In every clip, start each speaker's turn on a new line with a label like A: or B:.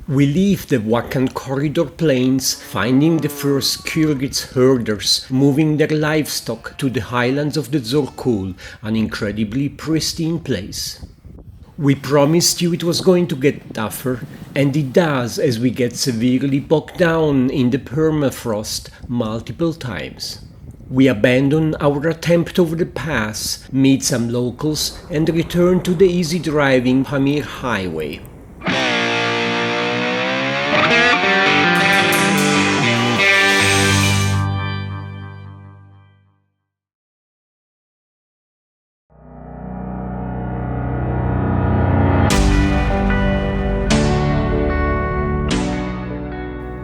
A: We leave the Wakhan Corridor plains, finding the first Kyrgyz herders moving their livestock to the highlands of the Zorkul, an incredibly pristine place. We promised you it was going to get tougher, and it does as we get severely bogged down in the permafrost multiple times. We abandon our attempt over the pass, meet some locals, and return to the easy-driving Pamir Highway.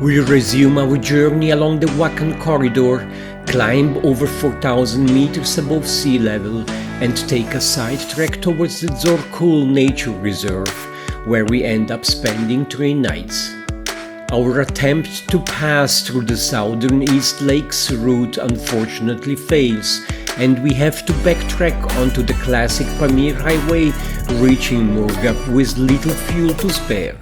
A: We resume our journey along the Wakhan Corridor, climb over 4,000 meters above sea level, and take a side trek towards the Zorkul Nature Reserve, where we end up spending 3 nights. Our attempt to pass through the southern East Lakes route unfortunately fails, and we have to backtrack onto the classic Pamir Highway, reaching Bogged with little fuel to spare.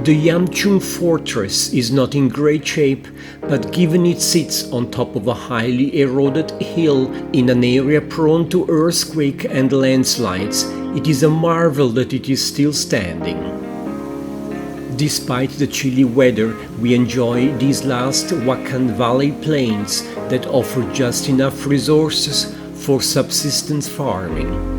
A: The Yamchung fortress is not in great shape, but given it sits on top of a highly eroded hill in an area prone to earthquake and landslides, it is a marvel that it is still standing. Despite the chilly weather, we enjoy these last Wakhan Valley plains that offer just enough resources for subsistence farming.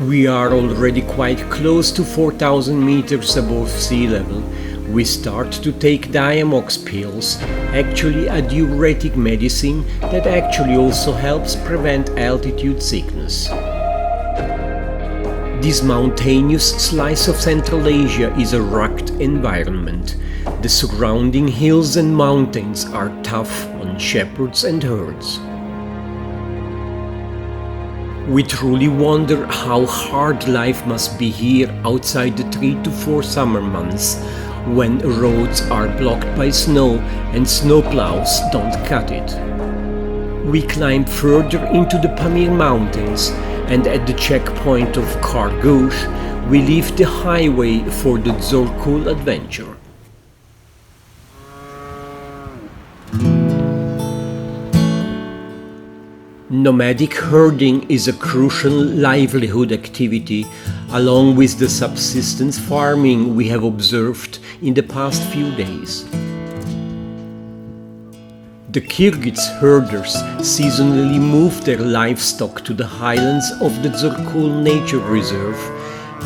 A: We are already quite close to 4,000 meters above sea level. We start to take Diamox pills, actually a diuretic medicine that actually also helps prevent altitude sickness. This mountainous slice of Central Asia is a rugged environment. The surrounding hills and mountains are tough on shepherds and herds. We truly wonder how hard life must be here outside the 3 to 4 summer months, when roads are blocked by snow and snowplows don't cut it. We climb further into the Pamir Mountains, and at the checkpoint of Kyrgyz, we leave the highway for the Zorkul adventure. Nomadic herding is a crucial livelihood activity, along with the subsistence farming we have observed in the past few days. The Kyrgyz herders seasonally move their livestock to the highlands of the Zorkul Nature Reserve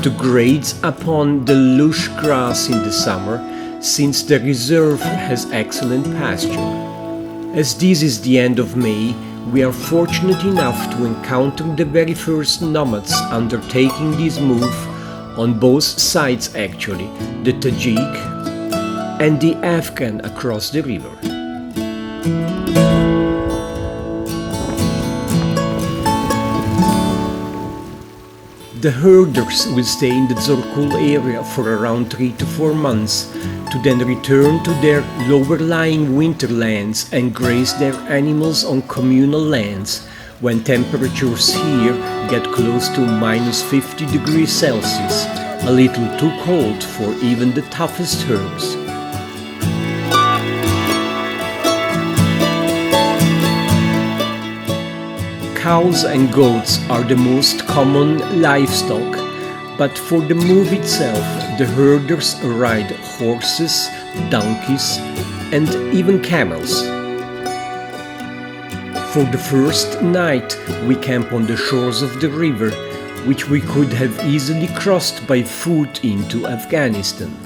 A: to graze upon the lush grass in the summer, since the reserve has excellent pasture. As this is the end of May, we are fortunate enough to encounter the very first nomads undertaking this move, on both sides actually, the Tajik and the Afghan across the river. The herders will stay in the Zorkul area for around 3 to 4 months, to then return to their lower-lying winterlands and graze their animals on communal lands, when temperatures here get close to minus 50 degrees Celsius, a little too cold for even the toughest herbs. Cows and goats are the most common livestock, but for the move itself, the herders ride horses, donkeys, and even camels. For the first night, we camp on the shores of the river, which we could have easily crossed by foot into Afghanistan.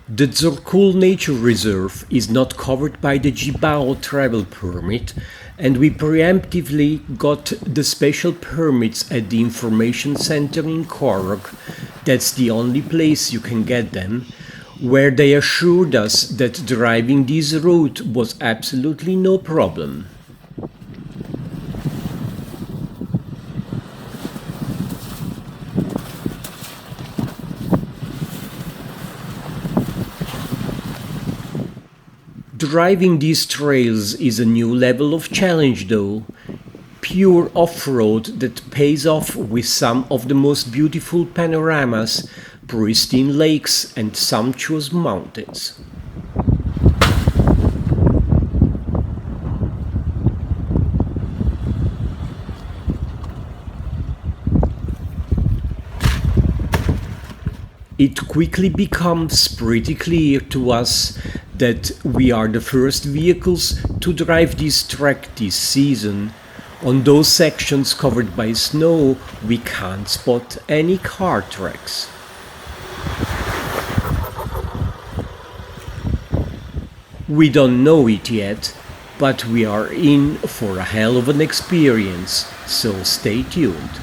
A: The Zorkul Nature Reserve is not covered by the Jibao travel permit, and we preemptively got the special permits at the information center in Kyrgyz. That's the only place you can get them, where they assured us that driving this route was absolutely no problem. Driving these trails is a new level of challenge though. Pure off-road that pays off with some of the most beautiful panoramas, pristine lakes and sumptuous mountains. It quickly becomes pretty clear to us that we are the first vehicles to drive this track this season. On those sections covered by snow, we can't spot any car tracks. We don't know it yet, but we are in for a hell of an experience, so stay tuned.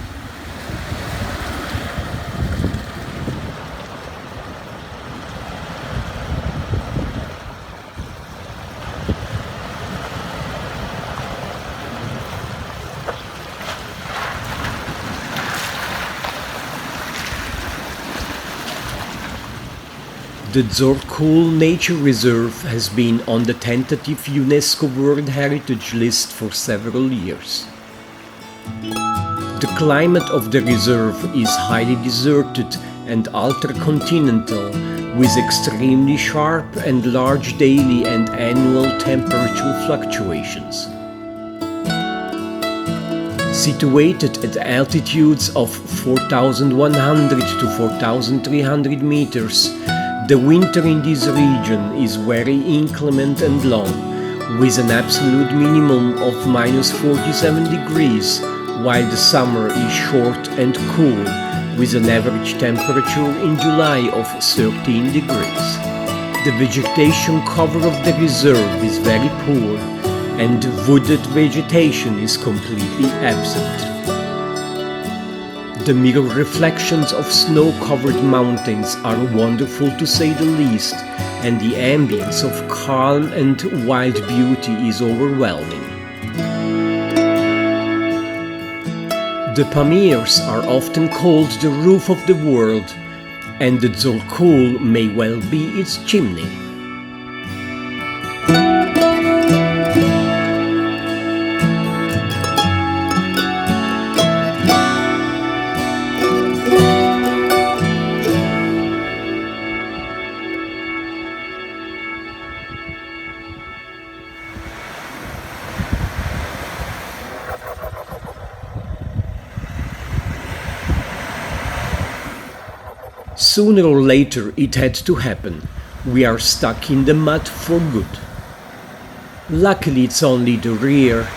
A: The Zorkul Nature Reserve has been on the tentative UNESCO World Heritage List for several years. The climate of the reserve is highly deserted and ultra-continental, with extremely sharp and large daily and annual temperature fluctuations. Situated at altitudes of 4,100 to 4,300 meters, the winter in this region is very inclement and long, with an absolute minimum of minus 47 degrees, while the summer is short and cool, with an average temperature in July of 13 degrees. The vegetation cover of the reserve is very poor, and wooded vegetation is completely absent. The mirror reflections of snow-covered mountains are wonderful to say the least, and the ambience of calm and wild beauty is overwhelming. The Pamirs are often called the roof of the world, and the Zorkul may well be its chimney. Sooner or later it had to happen. We are stuck in the mud for good. Luckily it's only the rear.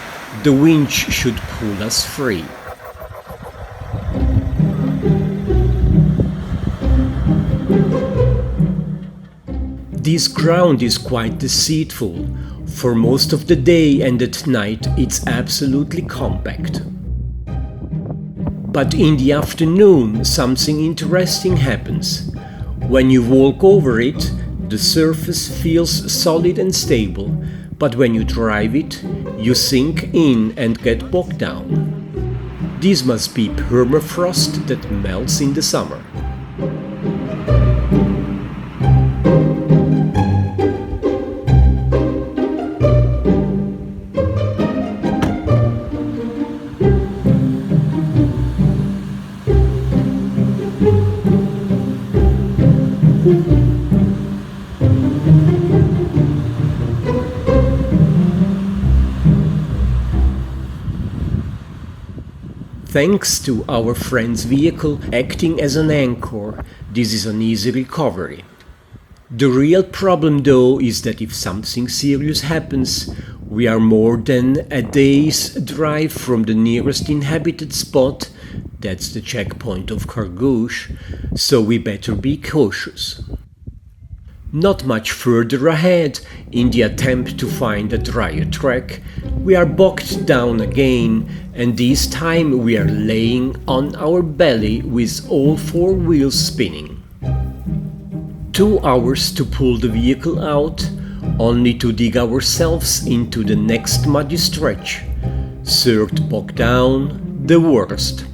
A: The winch should pull us free. This ground is quite deceitful. For most of the day and at night it's absolutely compact. But in the afternoon something interesting happens. When you walk over it, the surface feels solid and stable, but when you drive it, you sink in and get bogged down. This must be permafrost that melts in the summer. Thanks to our friend's vehicle acting as an anchor, this is an easy recovery. The real problem though is that if something serious happens, we are more than a day's drive from the nearest inhabited spot, that's the checkpoint of Kyrgyz, so we better be cautious. Not much further ahead, in the attempt to find a drier track, we are bogged down again, and this time we are laying on our belly with all four wheels spinning. 2 hours to pull the vehicle out, only to dig ourselves into the next muddy stretch. Third bogged down, the worst.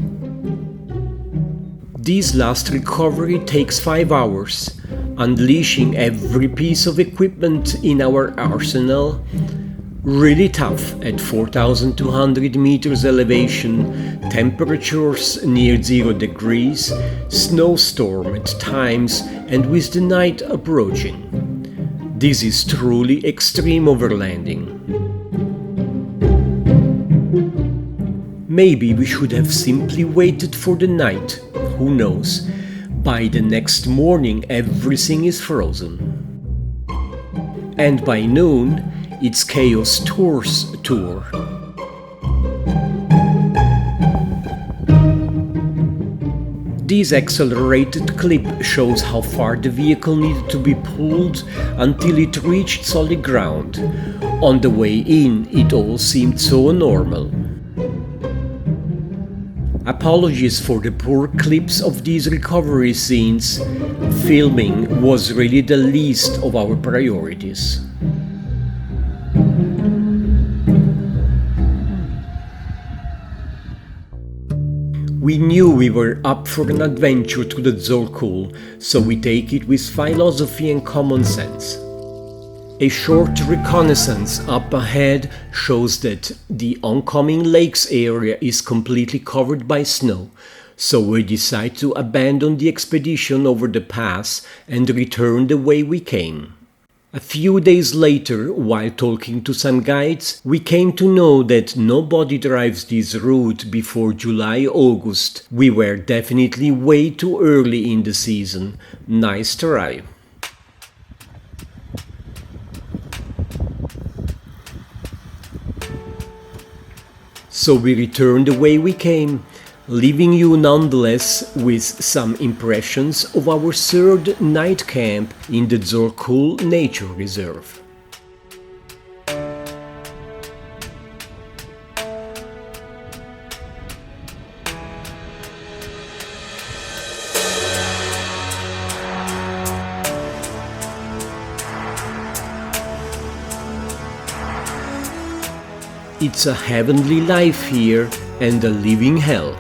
A: This last recovery takes 5 hours. unleashing every piece of equipment in our arsenal. Really tough at 4,200 meters elevation, temperatures near 0 degrees, snowstorm at times, and with the night approaching. This is truly extreme overlanding. Maybe we should have simply waited for the night, who knows? By the next morning everything is frozen. And by noon, it's Chaos Tour's tour. This accelerated clip shows how far the vehicle needed to be pulled until it reached solid ground. On the way in, it all seemed so normal. Apologies for the poor clips of these recovery scenes. Filming was really the least of our priorities. We knew we were up for an adventure to the Zorkul, so we take it with philosophy and common sense. A short reconnaissance up ahead shows that the oncoming lakes area is completely covered by snow, so we decide to abandon the expedition over the pass and return the way we came. A few days later, while talking to some guides, we came to know that nobody drives this route before July-August. We were definitely way too early in the season. Nice try. So we returned the way we came, leaving you nonetheless with some impressions of our third night camp in the Zorkul Nature Reserve. It's a heavenly life here and a living hell.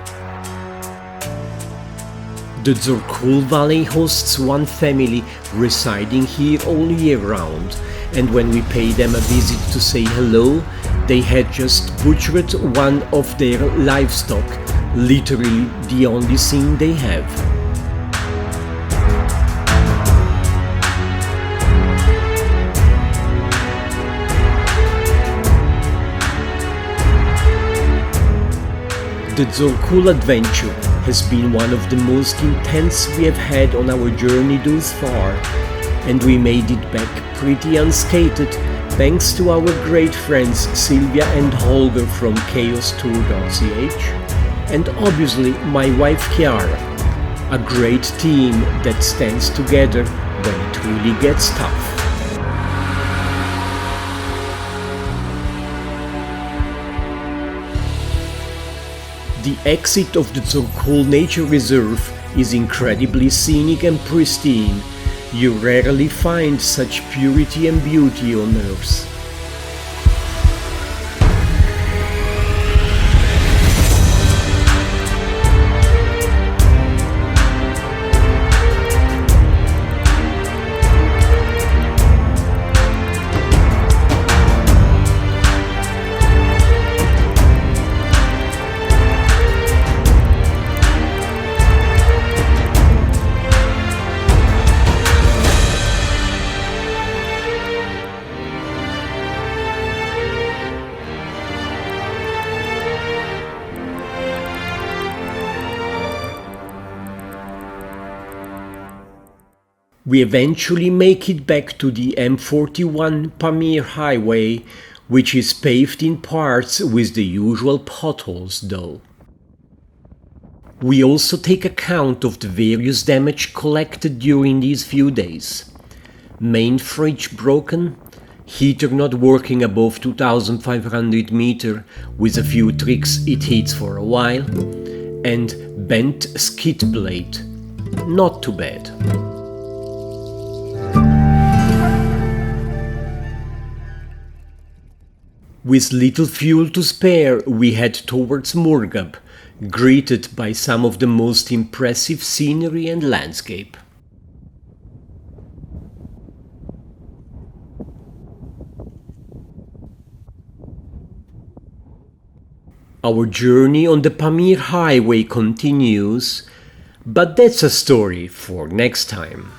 A: The Zorkul Valley hosts one family residing here all year round, and when we pay them a visit to say hello, they had just butchered one of their livestock, literally the only thing they have. The Zorkul adventure has been one of the most intense we have had on our journey thus far, and we made it back pretty unscathed thanks to our great friends Sylvia and Holger from chaostour.ch, and obviously my wife Chiara, a great team that stands together when it really gets tough. The exit of the Zorkul Nature Reserve is incredibly scenic and pristine. You rarely find such purity and beauty on Earth. We eventually make it back to the M41 Pamir Highway, which is paved in parts with the usual potholes though. We also take account of the various damage collected during these few days. Main fridge broken, heater not working above 2500 meter with a few tricks it hits for a while, and bent skid plate. Not too bad. With little fuel to spare, we head towards Morgab, greeted by some of the most impressive scenery and landscape. Our journey on the Pamir Highway continues, but that's a story for next time.